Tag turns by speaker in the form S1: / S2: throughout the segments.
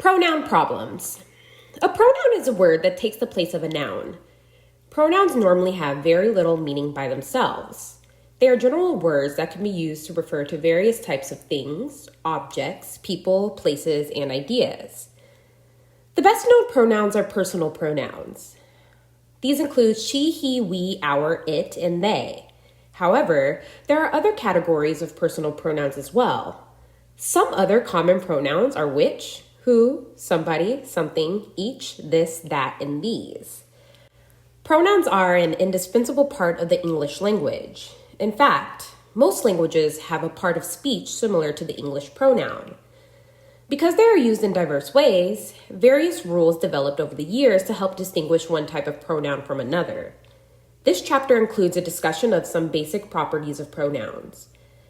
S1: Pronoun problems. A pronoun is a word that takes the place of a noun. Pronouns normally have very little meaning by themselves. They are general words that can be used to refer to various types of things, objects, people, places, and ideas. The best known pronouns are personal pronouns. These include she, he, we, our, it, and they. However, there are other categories of personal pronouns as well. Some other common pronouns are which, who, somebody, something, each, this, that, and these. Pronouns are an indispensable part of the English language. In fact, most languages have a part of speech similar to the English pronoun. Because they are used in diverse ways, various rules developed over the years to help distinguish one type of pronoun from another. This chapter includes a discussion of some basic properties of pronouns,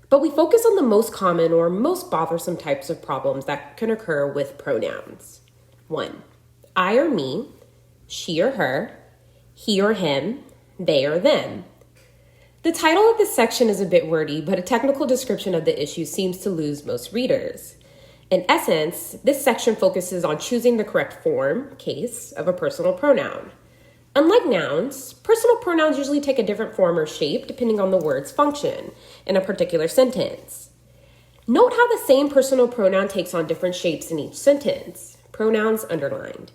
S1: but we focus on the most common or most bothersome types of problems that can occur with pronouns. 1. I or me, she or her, he or him, they or them. The title of this section is a bit wordy, but a technical description of the issue seems to lose most readers. In essence, this section focuses on choosing the correct form, case, of a personal pronoun. Unlike nouns, personal pronouns usually take a different form or shape depending on the word's function in a particular sentence. Note how the same personal pronoun takes on different shapes in each sentence. Pronouns underlined.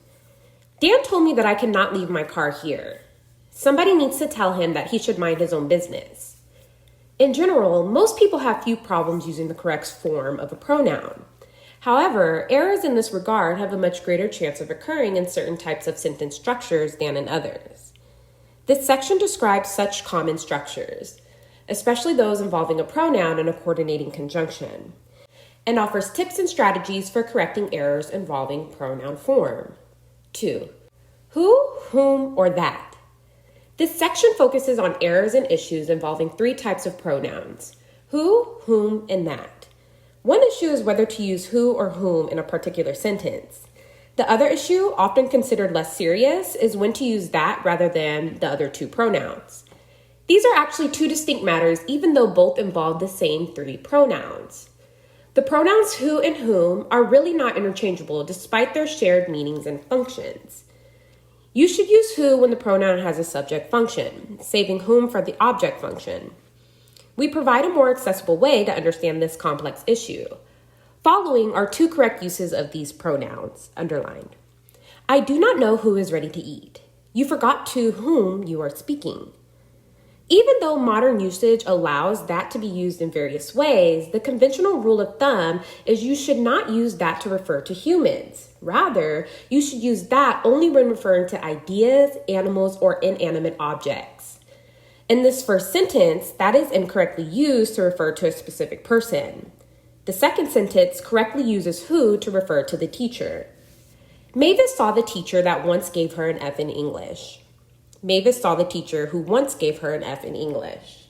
S1: Dan told me that I cannot leave my car here. Somebody needs to tell him that he should mind his own business. In general, most people have few problems using the correct form of a pronoun. However, errors in this regard have a much greater chance of occurring in certain types of sentence structures than in others. This section describes such common structures, especially those involving a pronoun in a coordinating conjunction, and offers tips and strategies for correcting errors involving pronoun form. 2. Who, whom, or that. This section focuses on errors and issues involving three types of pronouns: who, whom, and that. One issue is whether to use who or whom in a particular sentence. The other issue, often considered less serious, is when to use that rather than the other two pronouns. These are actually two distinct matters, even though both involve the same three pronouns. The pronouns who and whom are really not interchangeable despite their shared meanings and functions. You should use who when the pronoun has a subject function, saving whom for the object function. We provide a more accessible way to understand this complex issue. Following are two correct uses of these pronouns, underlined. I do not know who is ready to eat. You forgot to whom you are speaking. Even though modern usage allows that to be used in various ways, the conventional rule of thumb is you should not use that to refer to humans. Rather, you should use that only when referring to ideas, animals, or inanimate objects. In this first sentence, that is incorrectly used to refer to a specific person. The second sentence correctly uses who to refer to the teacher. Mavis saw the teacher that once gave her an F in English. Mavis saw the teacher who once gave her an F in English.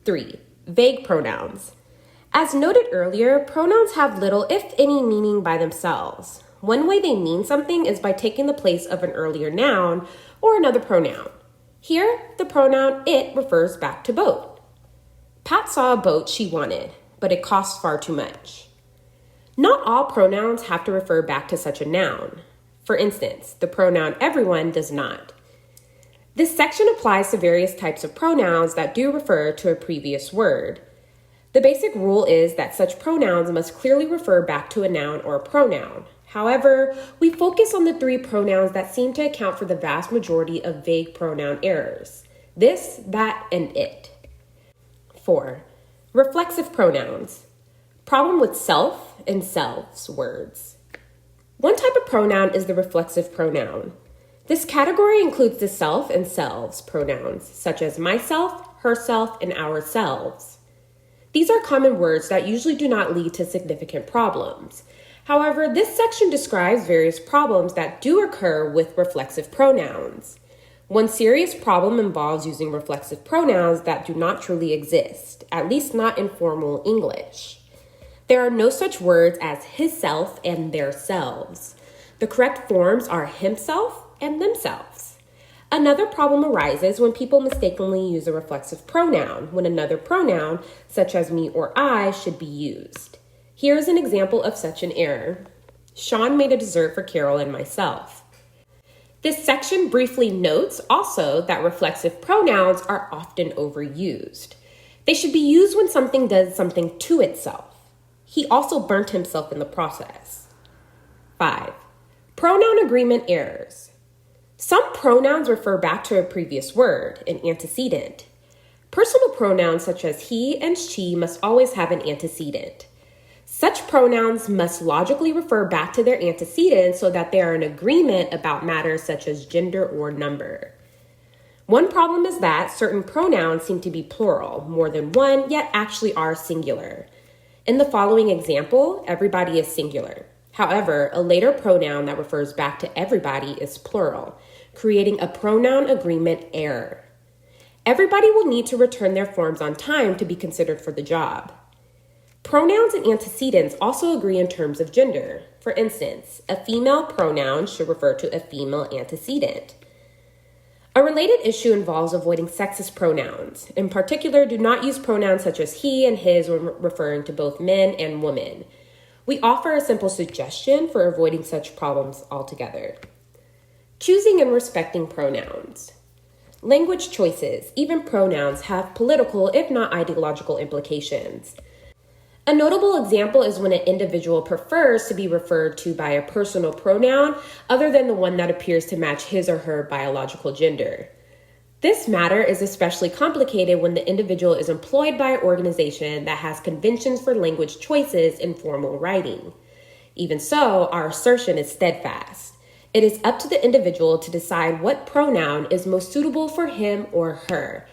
S1: 3. Vague pronouns. As noted earlier, pronouns have little, if any, meaning by themselves. One way they mean something is by taking the place of an earlier noun or another pronoun. Here, the pronoun it refers back to boat. Pat saw a boat she wanted, but it cost far too much. Not all pronouns have to refer back to such a noun. For instance, the pronoun everyone does not. This section applies to various types of pronouns that do refer to a previous word. The basic rule is that such pronouns must clearly refer back to a noun or a pronoun. However, we focus on the three pronouns that seem to account for the vast majority of vague pronoun errors: this, that, and it. 4. Reflexive pronouns. Problem with self and selves words. One type of pronoun is the reflexive pronoun. This category includes the self and selves pronouns, such as myself, herself, and ourselves. These are common words that usually do not lead to significant problems. However, this section describes various problems that do occur with reflexive pronouns. One serious problem involves using reflexive pronouns that do not truly exist, at least not in formal English. There are no such words as hisself and theirselves. The correct forms are himself and themselves. Another problem arises when people mistakenly use a reflexive pronoun when another pronoun, such as me or I, should be used. Here is an example of such an error. Sean made a dessert for Carol and myself. This section briefly notes also that reflexive pronouns are often overused. They should be used when something does something to itself. He also burnt himself in the process. 5. Pronoun agreement errors. Some pronouns refer back to a previous word, an antecedent. Personal pronouns such as he and she must always have an antecedent. Such pronouns must logically refer back to their antecedents so that they are in agreement about matters such as gender or number. One problem is that certain pronouns seem to be plural, more than one, yet actually are singular. In the following example, everybody is singular. However, a later pronoun that refers back to everybody is plural, creating a pronoun agreement error. Everybody will need to return their forms on time to be considered for the job. Pronouns and antecedents also agree in terms of gender. For instance, a female pronoun should refer to a female antecedent. A related issue involves avoiding sexist pronouns. In particular, do not use pronouns such as he and his when referring to both men and women. We offer a simple suggestion for avoiding such problems altogether. Choosing and respecting pronouns. Language choices, even pronouns, have political, if not ideological, implications. A notable example is when an individual prefers to be referred to by a personal pronoun other than the one that appears to match his or her biological gender. This matter is especially complicated when the individual is employed by an organization that has conventions for language choices in formal writing. Even so, our assertion is steadfast. It is up to the individual to decide what pronoun is most suitable for him or her.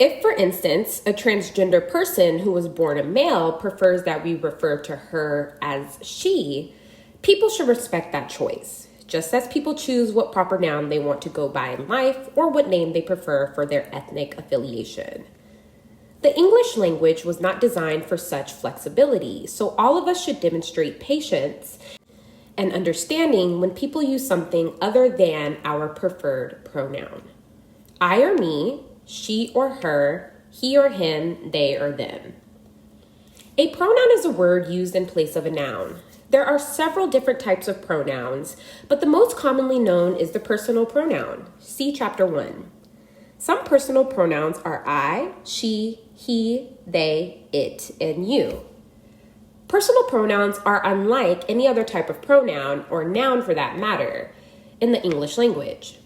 S1: If, for instance, a transgender person who was born a male prefers that we refer to her as she, people should respect that choice, just as people choose what proper noun they want to go by in life or what name they prefer for their ethnic affiliation. The English language was not designed for such flexibility, so all of us should demonstrate patience and understanding when people use something other than our preferred pronoun. I or me, she or her, he or him, they or them. A pronoun is a word used in place of a noun. There are several different types of pronouns, but the most commonly known is the personal pronoun. See Chapter 1. Some personal pronouns are I, she, he, they, it, and you. Personal pronouns are unlike any other type of pronoun, or noun for that matter, in the English language.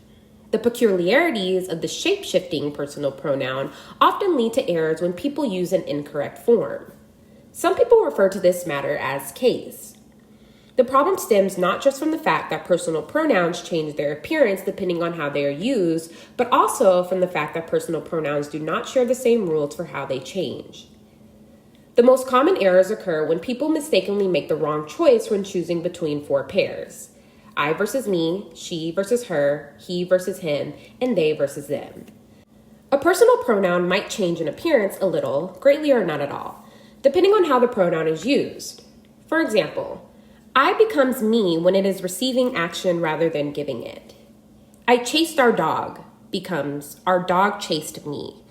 S1: The peculiarities of the shape-shifting personal pronoun often lead to errors when people use an incorrect form. Some people refer to this matter as case. The problem stems not just from the fact that personal pronouns change their appearance depending on how they are used, but also from the fact that personal pronouns do not share the same rules for how they change. The most common errors occur when people mistakenly make the wrong choice when choosing between four pairs. I versus me, she versus her, he versus him, and they versus them. A personal pronoun might change in appearance a little, greatly or not at all, depending on how the pronoun is used. For example, I becomes me when it is receiving action rather than giving it. I chased our dog becomes our dog chased me.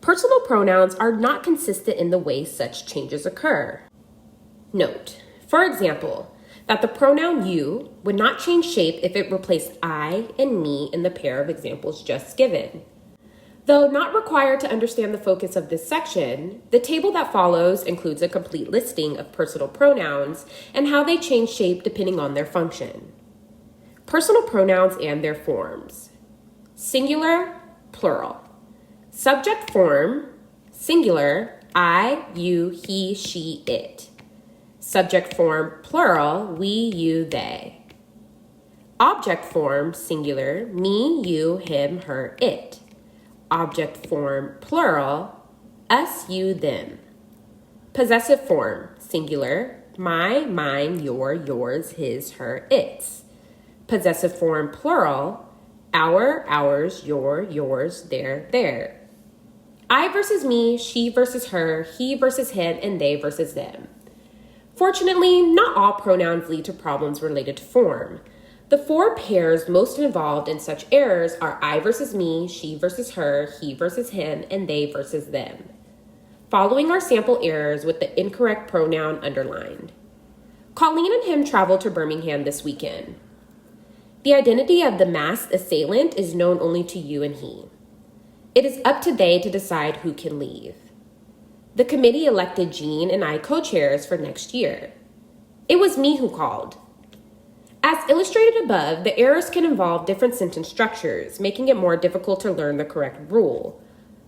S1: Personal pronouns are not consistent in the way such changes occur. Note, for example, that the pronoun you would not change shape if it replaced I and me in the pair of examples just given. Though not required to understand the focus of this section, the table that follows includes a complete listing of personal pronouns and how they change shape depending on their function. Personal pronouns and their forms. Singular, plural. Subject form, singular, I, you, he, she, it. Subject form, plural, we, you, they. Object form, singular, me, you, him, her, it. Object form, plural, us, you, them. Possessive form, singular, my, mine, your, yours, his, her, its. Possessive form, plural, our, ours, your, yours, their. I versus me, she versus her, he versus him, and they versus them. Fortunately, not all pronouns lead to problems related to form. The four pairs most involved in such errors are I versus me, she versus her, he versus him, and they versus them. Following are sample errors with the incorrect pronoun underlined. Colleen and him traveled to Birmingham this weekend. The identity of the masked assailant is known only to you and he. It is up to they to decide who can leave. The committee elected Jean and I co-chairs for next year. It was me who called. As illustrated above, the errors can involve different sentence structures, making it more difficult to learn the correct rule.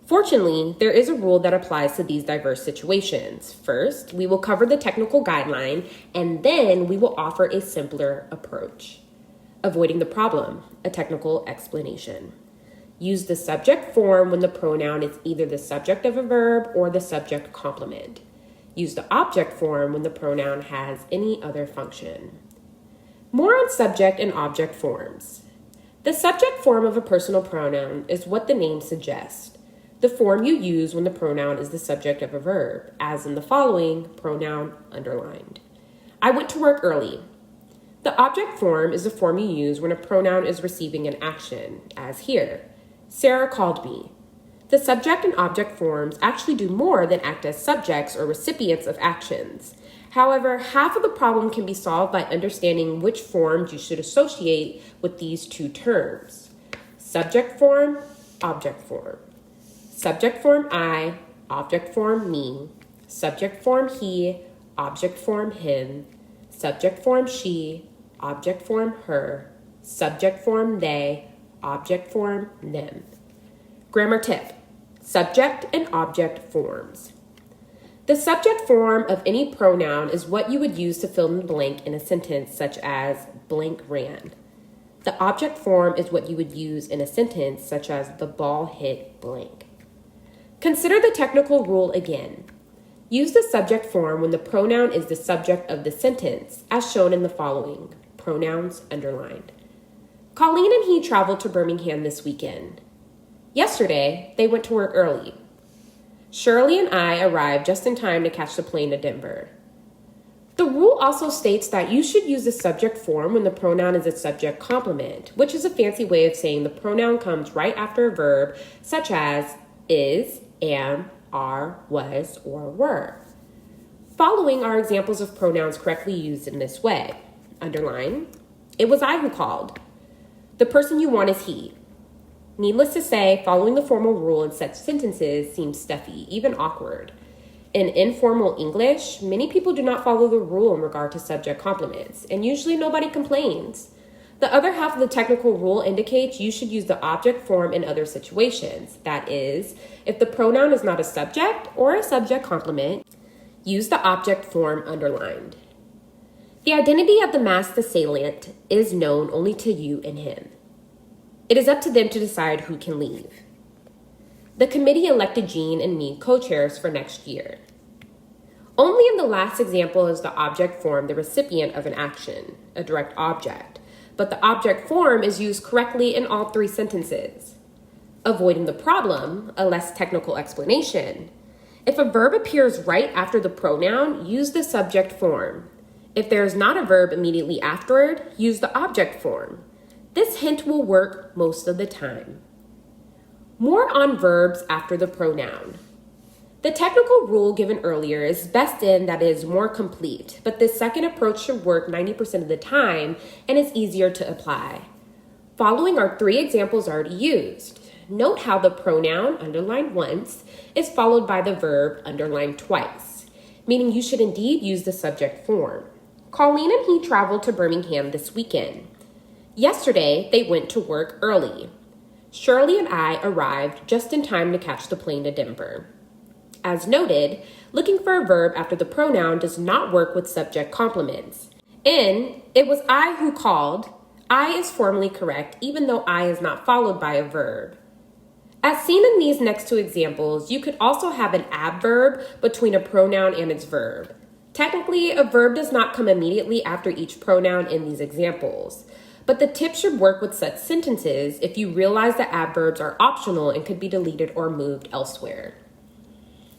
S1: Fortunately, there is a rule that applies to these diverse situations. First, we will cover the technical guideline, and then we will offer a simpler approach. Avoiding the problem, a technical explanation. Use the subject form when the pronoun is either the subject of a verb or the subject complement. Use the object form when the pronoun has any other function. More on subject and object forms. The subject form of a personal pronoun is what the name suggests. The form you use when the pronoun is the subject of a verb, as in the following, pronoun underlined. I went to work early. The object form is the form you use when a pronoun is receiving an action, as here. Sarah called me. The subject and object forms actually do more than act as subjects or recipients of actions. However, half of the problem can be solved by understanding which forms you should associate with these two terms. Subject form, object form. Subject form I, object form me. Subject form he, object form him. Subject form she, object form her. Subject form they, object form them. Grammar tip: subject and object forms. The subject form of any pronoun is what you would use to fill in the blank in a sentence such as blank ran. The object form is what you would use in a sentence such as the ball hit blank. Consider the technical rule again. Use the subject form when the pronoun is the subject of the sentence, as shown in the following, pronouns underlined. Colleen and he traveled to Birmingham this weekend. Yesterday, they went to work early. Shirley and I arrived just in time to catch the plane to Denver. The rule also states that you should use the subject form when the pronoun is a subject complement, which is a fancy way of saying the pronoun comes right after a verb, such as is, am, are, was, or were. Following are examples of pronouns correctly used in this way. Underline, it was I who called. The person you want is he. Needless to say, following the formal rule in such sentences seems stuffy, even awkward. In informal English, many people do not follow the rule in regard to subject complements, and usually nobody complains. The other half of the technical rule indicates you should use the object form in other situations. That is, if the pronoun is not a subject or a subject complement, use the object form underlined. The identity of the masked assailant is known only to you and him. It is up to them to decide who can leave. The committee elected Jean and me co-chairs for next year. Only in the last example is the object form the recipient of an action, a direct object, but the object form is used correctly in all three sentences. Avoiding the problem, a less technical explanation. If a verb appears right after the pronoun, use the subject form. If there is not a verb immediately afterward, use the object form. This hint will work most of the time. More on verbs after the pronoun. The technical rule given earlier is best in that it is more complete, but this second approach should work 90% of the time and is easier to apply. Following are three examples already used. Note how the pronoun, underlined once, is followed by the verb, underlined twice, meaning you should indeed use the subject form. Colleen and he traveled to Birmingham this weekend. Yesterday, they went to work early. Shirley and I arrived just in time to catch the plane to Denver. As noted, looking for a verb after the pronoun does not work with subject complements. In it was I who called, I is formally correct even though I is not followed by a verb. As seen in these next two examples, you could also have an adverb between a pronoun and its verb. Technically, a verb does not come immediately after each pronoun in these examples. But the tip should work with such sentences if you realize that adverbs are optional and could be deleted or moved elsewhere.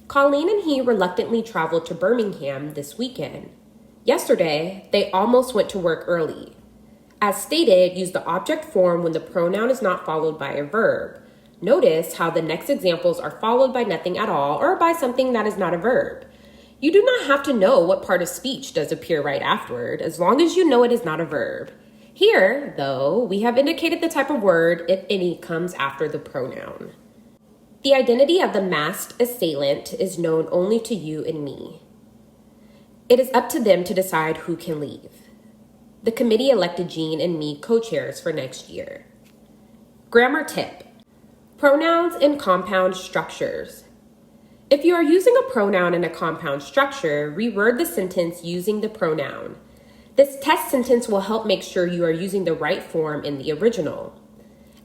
S1: Colleen and he reluctantly traveled to Birmingham this weekend. Yesterday, they almost went to work early. As stated, use the object form when the pronoun is not followed by a verb. Notice how the next examples are followed by nothing at all or by something that is not a verb. You do not have to know what part of speech does appear right afterward, as long as you know it is not a verb. Here, though, we have indicated the type of word, if any, comes after the pronoun. The identity of the masked assailant is known only to you and me. It is up to them to decide who can leave. The committee elected Jean and me co-chairs for next year. Grammar tip: pronouns in compound structures. If you are using a pronoun in a compound structure, reword the sentence using the pronoun. This test sentence will help make sure you are using the right form in the original.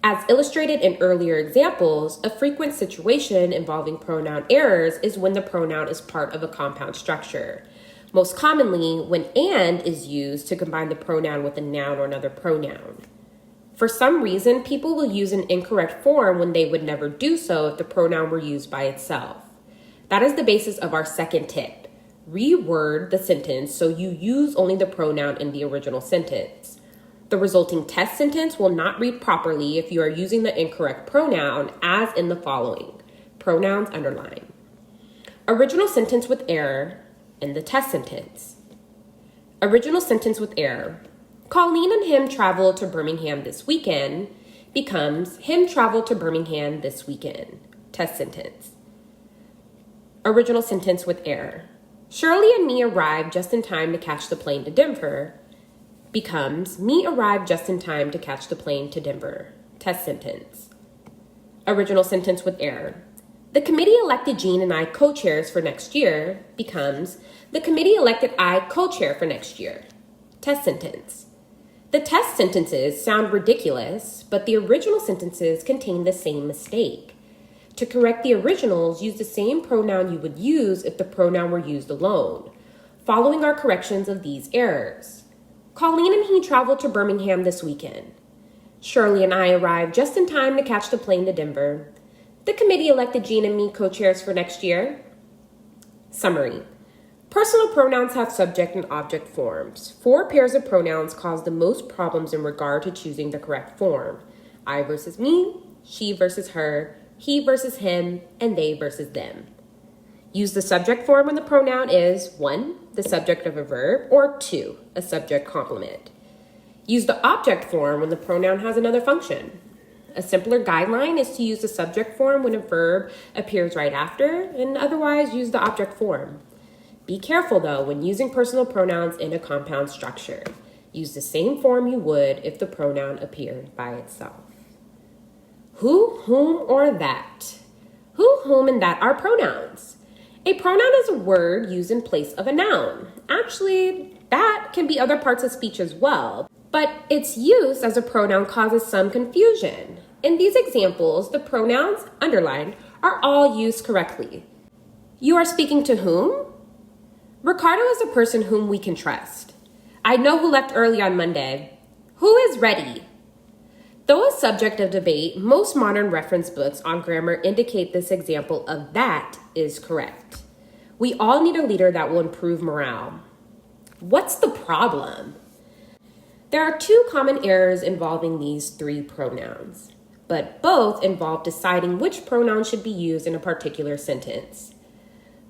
S1: As illustrated in earlier examples, a frequent situation involving pronoun errors is when the pronoun is part of a compound structure. Most commonly, when and is used to combine the pronoun with a noun or another pronoun. For some reason, people will use an incorrect form when they would never do so if the pronoun were used by itself. That is the basis of our second tip. Reword the sentence so you use only the pronoun in the original sentence. The resulting test sentence will not read properly if you are using the incorrect pronoun, as in the following. Pronouns underline. Original sentence with error in the test sentence. Original sentence with error. Colleen and him traveled to Birmingham this weekend becomes him traveled to Birmingham this weekend. Test sentence. Original sentence with error. Shirley and me arrived just in time to catch the plane to Denver becomes me arrived just in time to catch the plane to Denver. Test sentence. Original sentence with error. The committee elected Jean and I co-chairs for next year becomes the committee elected I co-chair for next year. Test sentence. The test sentences sound ridiculous, but the original sentences contain the same mistake. To correct the originals, use the same pronoun you would use if the pronoun were used alone, following our corrections of these errors. Colleen and he traveled to Birmingham this weekend. Shirley and I arrived just in time to catch the plane to Denver. The committee elected Jean and me co-chairs for next year. Summary. Personal pronouns have subject and object forms. 4 pairs of pronouns cause the most problems in regard to choosing the correct form. I versus me, she versus her, he versus him, and they versus them. Use the subject form when the pronoun is 1, the subject of a verb, or 2, a subject complement. Use the object form when the pronoun has another function. A simpler guideline is to use the subject form when a verb appears right after, and otherwise use the object form. Be careful, though, when using personal pronouns in a compound structure. Use the same form you would if the pronoun appeared by itself. Who, whom, or that. Who, whom, and that are pronouns. A pronoun is a word used in place of a noun. Actually, that can be other parts of speech as well, but its use as a pronoun causes some confusion. In these examples, the pronouns underlined are all used correctly. You are speaking to whom? Ricardo is a person whom we can trust. I know who left early on Monday. Who is ready? Though a subject of debate, most modern reference books on grammar indicate this example of that is correct. We all need a leader that will improve morale. What's the problem? There are 2 common errors involving these 3 pronouns, but both involve deciding which pronoun should be used in a particular sentence.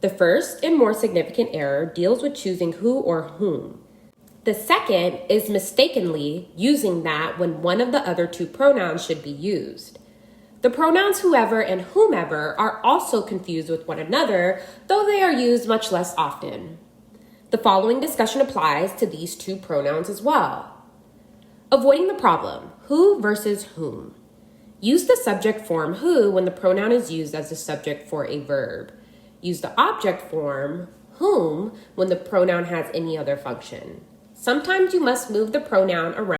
S1: The first and more significant error deals with choosing who or whom. The second is mistakenly using that when one of the other 2 pronouns should be used. The pronouns whoever and whomever are also confused with one another, though they are used much less often. The following discussion applies to these 2 pronouns as well. Avoiding the problem, who versus whom. Use the subject form who when the pronoun is used as the subject for a verb. Use the object form whom when the pronoun has any other function. Sometimes you must move the pronoun around